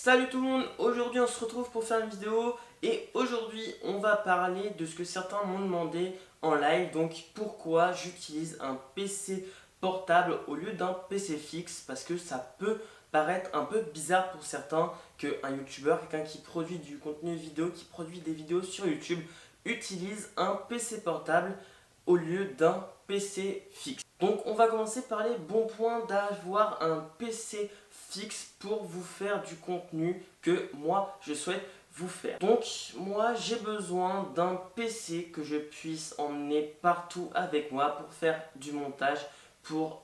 Salut tout le monde, aujourd'hui on se retrouve pour faire une vidéo et aujourd'hui on va parler de ce que certains m'ont demandé en live, donc pourquoi j'utilise un PC portable au lieu d'un PC fixe, parce que ça peut paraître un peu bizarre pour certains qu'un youtubeur, quelqu'un qui produit du contenu vidéo, qui produit des vidéos sur YouTube, utilise un PC portable au lieu d'un PC fixe. Donc on va commencer par les bons points d'avoir un PC fixe pour vous faire du contenu que moi je souhaite vous faire. Donc moi j'ai besoin d'un PC que je puisse emmener partout avec moi pour faire du montage, pour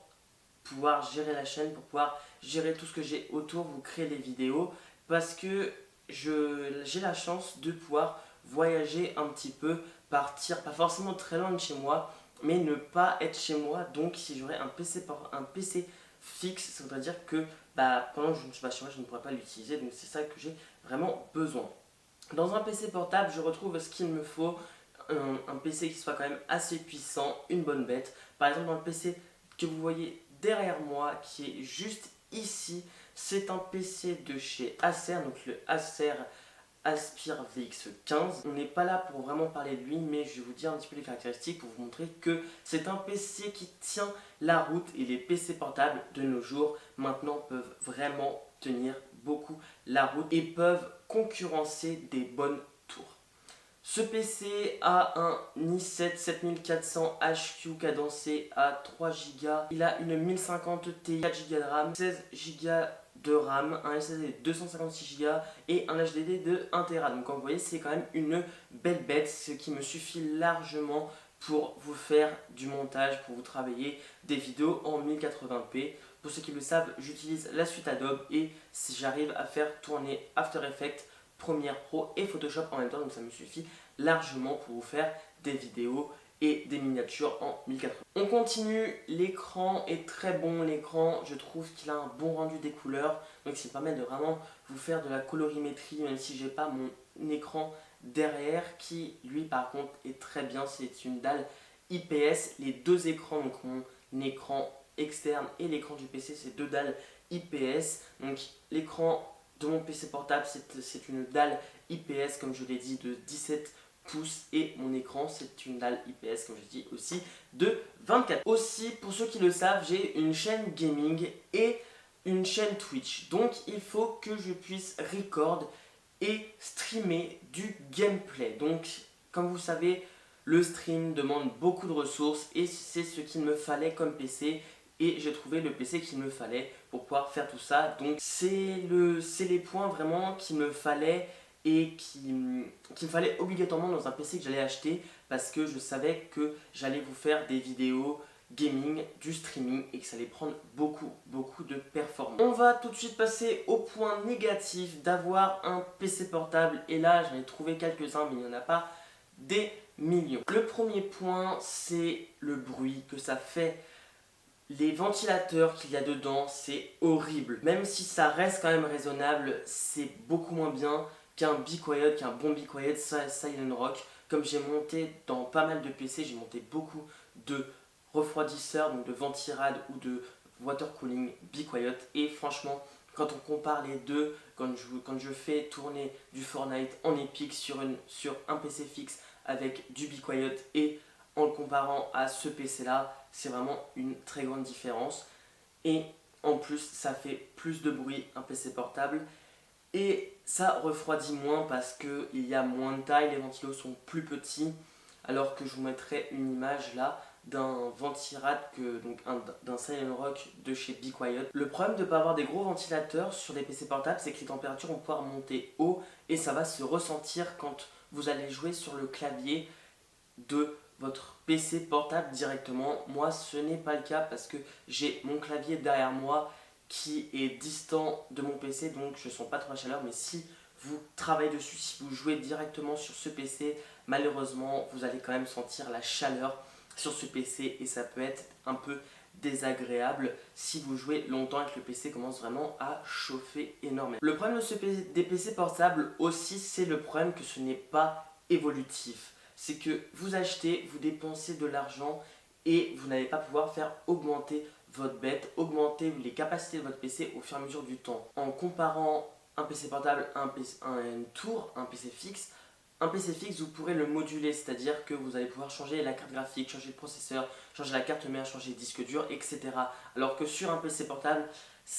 pouvoir gérer la chaîne, pour pouvoir gérer tout ce que j'ai autour, vous créer des vidéos, parce que j'ai la chance de pouvoir voyager un petit peu, partir pas forcément très loin de chez moi, mais ne pas être chez moi. Donc si j'aurais un PC fixe, ça voudrait dire que pendant que je ne suis pas chez moi, je ne pourrais pas l'utiliser. Donc c'est ça que j'ai vraiment besoin. Dans un PC portable, je retrouve ce qu'il me faut, un PC qui soit quand même assez puissant, une bonne bête. Par exemple, dans le PC que vous voyez derrière moi, qui est juste ici, c'est un PC de chez Acer, donc le Acer Aspire VX15. On n'est pas là pour vraiment parler de lui, mais je vais vous dire un petit peu les caractéristiques pour vous montrer que c'est un PC qui tient la route, et les PC portables de nos jours maintenant peuvent vraiment tenir beaucoup la route et peuvent concurrencer des bonnes tours. Ce PC a un i7 7400 HQ cadencé à 3 Go. Il a une 1050 Ti, 4 Go de RAM, 16 Go de RAM, un SSD de 256 Go et un HDD de 1 Tera. Donc comme vous voyez, c'est quand même une belle bête, ce qui me suffit largement pour vous faire du montage, pour vous travailler des vidéos en 1080p. Pour ceux qui le savent, j'utilise la suite Adobe et si j'arrive à faire tourner After Effects, Premiere Pro et Photoshop en même temps, donc ça me suffit largement pour vous faire des vidéos et des miniatures en 1080. On continue, l'écran est très bon, l'écran je trouve qu'il a un bon rendu des couleurs, donc ça me permet de vraiment vous faire de la colorimétrie, même si j'ai pas mon écran derrière qui lui par contre est très bien, c'est une dalle IPS, les deux écrans, donc mon écran externe et l'écran du PC, c'est deux dalles IPS, donc l'écran de mon PC portable c'est une dalle IPS comme je l'ai dit de 17 pouces et mon écran c'est une dalle IPS comme je dis aussi de 24. Aussi pour ceux qui le savent, j'ai une chaîne gaming et une chaîne Twitch, donc il faut que je puisse record et streamer du gameplay. Donc comme vous savez, le stream demande beaucoup de ressources et c'est ce qu'il me fallait comme PC. Et j'ai trouvé le PC qu'il me fallait pour pouvoir faire tout ça. Donc c'est les points vraiment qu'il me fallait et qu'il me fallait obligatoirement dans un PC que j'allais acheter, parce que je savais que j'allais vous faire des vidéos gaming, du streaming, et que ça allait prendre beaucoup de performance. On va tout de suite passer au point négatif d'avoir un PC portable, et là j'en ai trouvé quelques-uns mais il n'y en a pas des millions. Le premier point, c'est le bruit que ça fait. Les ventilateurs qu'il y a dedans, c'est horrible. Même si ça reste quand même raisonnable, c'est beaucoup moins bien qu'un Be Quiet, qu'un bon Be Quiet Silent Rock. Comme j'ai monté dans pas mal de PC, j'ai monté beaucoup de refroidisseurs, donc de ventirad ou de water cooling Be Quiet. Et franchement, quand on compare les deux, quand je fais tourner du Fortnite en Epic sur un PC fixe avec du Be Quiet et en le comparant à ce PC là, c'est vraiment une très grande différence. Et en plus ça fait plus de bruit un PC portable et ça refroidit moins parce qu'il y a moins de taille, les ventilos sont plus petits, alors que je vous mettrai une image là d'un ventirad, donc d'un Silent Rock de chez Be Quiet. Le problème de ne pas avoir des gros ventilateurs sur des PC portables, c'est que les températures vont pouvoir monter haut et ça va se ressentir quand vous allez jouer sur le clavier de votre PC portable directement. Moi ce n'est pas le cas parce que j'ai mon clavier derrière moi qui est distant de mon PC, donc je ne sens pas trop la chaleur. Mais si vous travaillez dessus, si vous jouez directement sur ce PC, malheureusement vous allez quand même sentir la chaleur sur ce PC et ça peut être un peu désagréable si vous jouez longtemps et que le PC commence vraiment à chauffer énormément. Le problème des PC portables aussi, c'est le problème que ce n'est pas évolutif. C'est que vous achetez, vous dépensez de l'argent et vous n'allez pas pouvoir faire augmenter votre bête, augmenter les capacités de votre PC au fur et à mesure du temps. En comparant un PC portable, une tour, un PC fixe. Un PC fixe, vous pourrez le moduler, c'est-à-dire que vous allez pouvoir changer la carte graphique, changer le processeur, changer la carte mère, changer le disque dur, etc. Alors que sur un PC portable,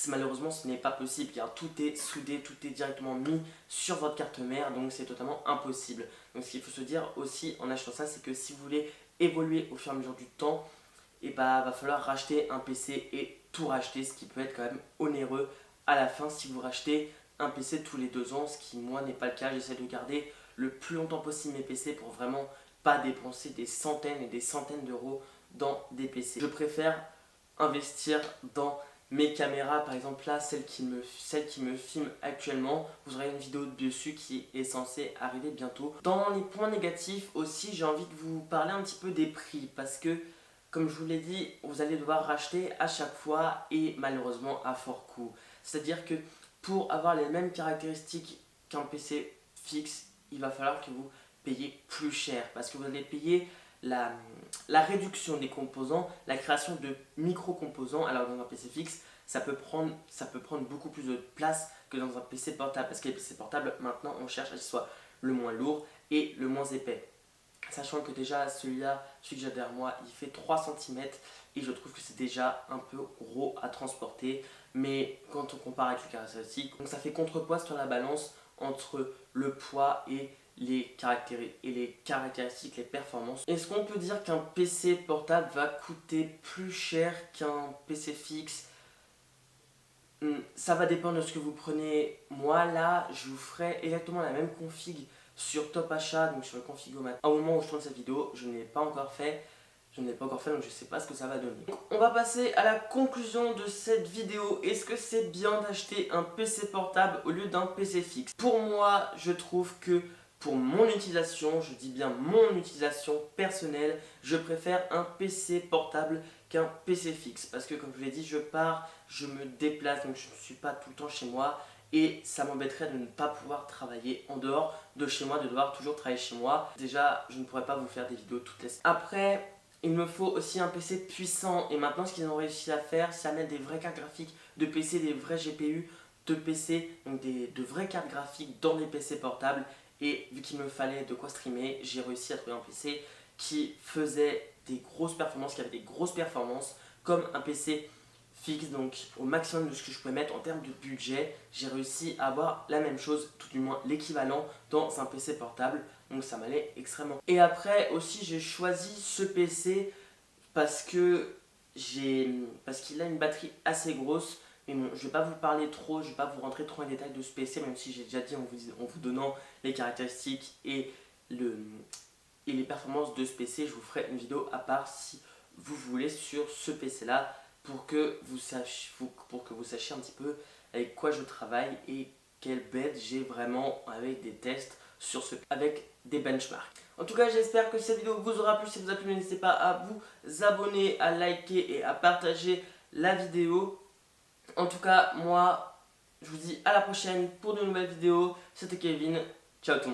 malheureusement ce n'est pas possible car tout est soudé, tout est directement mis sur votre carte mère, donc c'est totalement impossible. Donc ce qu'il faut se dire aussi en achetant ça, c'est que si vous voulez évoluer au fur et à mesure du temps, et bah va falloir racheter un PC et tout racheter, ce qui peut être quand même onéreux à la fin si vous rachetez un PC tous les 2 ans, ce qui moi n'est pas le cas. J'essaie de garder le plus longtemps possible mes PC pour vraiment pas dépenser des centaines et des centaines d'euros dans des PC. Je préfère investir dans mes caméras, par exemple là, celle qui me filme actuellement, vous aurez une vidéo dessus qui est censée arriver bientôt. Dans les points négatifs aussi, j'ai envie de vous parler un petit peu des prix parce que, comme je vous l'ai dit, vous allez devoir racheter à chaque fois et malheureusement à fort coût. C'est-à-dire que pour avoir les mêmes caractéristiques qu'un PC fixe, il va falloir que vous payiez plus cher parce que vous allez payer la réduction des composants, la création de micro-composants. Alors dans un PC fixe, ça peut prendre beaucoup plus de place que dans un PC portable parce que les PC portables, maintenant, on cherche à ce qu'il soit le moins lourd et le moins épais. Sachant que déjà celui que j'ai derrière moi, il fait 3 cm et je trouve que c'est déjà un peu gros à transporter. Mais quand on compare avec les caractéristiques, donc ça fait contrepoids sur la balance entre le poids et les caractéristiques, les performances. Est-ce qu'on peut dire qu'un PC portable va coûter plus cher qu'un PC fixe? Ça va dépendre de ce que vous prenez. Moi là, je vous ferai exactement la même config sur Top Achat, donc sur le Configomat. Au moment où je tourne cette vidéo, je ne l'ai pas encore fait. Donc je ne sais pas ce que ça va donner. Donc, on va passer à la conclusion de cette vidéo. Est-ce que c'est bien d'acheter un PC portable au lieu d'un PC fixe? Pour moi, je trouve que pour mon utilisation, je dis bien mon utilisation personnelle, je préfère un PC portable qu'un PC fixe. Parce que comme je vous l'ai dit, je pars, je me déplace, donc je ne suis pas tout le temps chez moi. Et ça m'embêterait de ne pas pouvoir travailler en dehors de chez moi, de devoir toujours travailler chez moi. Déjà, je ne pourrais pas vous faire des vidéos toutes les semaines. Après, il me faut aussi un PC puissant. Et maintenant, ce qu'ils ont réussi à faire, c'est à mettre des vraies cartes graphiques de PC, des vrais GPU de PC, donc de vraies cartes graphiques dans les PC portables. Et vu qu'il me fallait de quoi streamer, j'ai réussi à trouver un PC qui faisait des grosses performances, qui avait des grosses performances, comme un PC fixe, donc au maximum de ce que je pouvais mettre en termes de budget. J'ai réussi à avoir la même chose, tout du moins l'équivalent dans un PC portable, donc ça m'allait extrêmement. Et après aussi j'ai choisi ce PC parce qu'il a une batterie assez grosse. Mais bon, je ne vais pas vous parler trop, je ne vais pas vous rentrer trop en détail de ce PC, même si j'ai déjà dit en vous donnant les caractéristiques et les performances de ce PC. Je vous ferai une vidéo à part si vous voulez sur ce PC là pour que vous sachiez un petit peu avec quoi je travaille et quelle bête j'ai vraiment avec des tests avec des benchmarks. En tout cas, j'espère que cette vidéo vous aura plu. Si vous a plu, n'hésitez pas à vous abonner, à liker et à partager la vidéo. En tout cas, moi, je vous dis à la prochaine pour de nouvelles vidéos. C'était Kevin. Ciao tout le monde.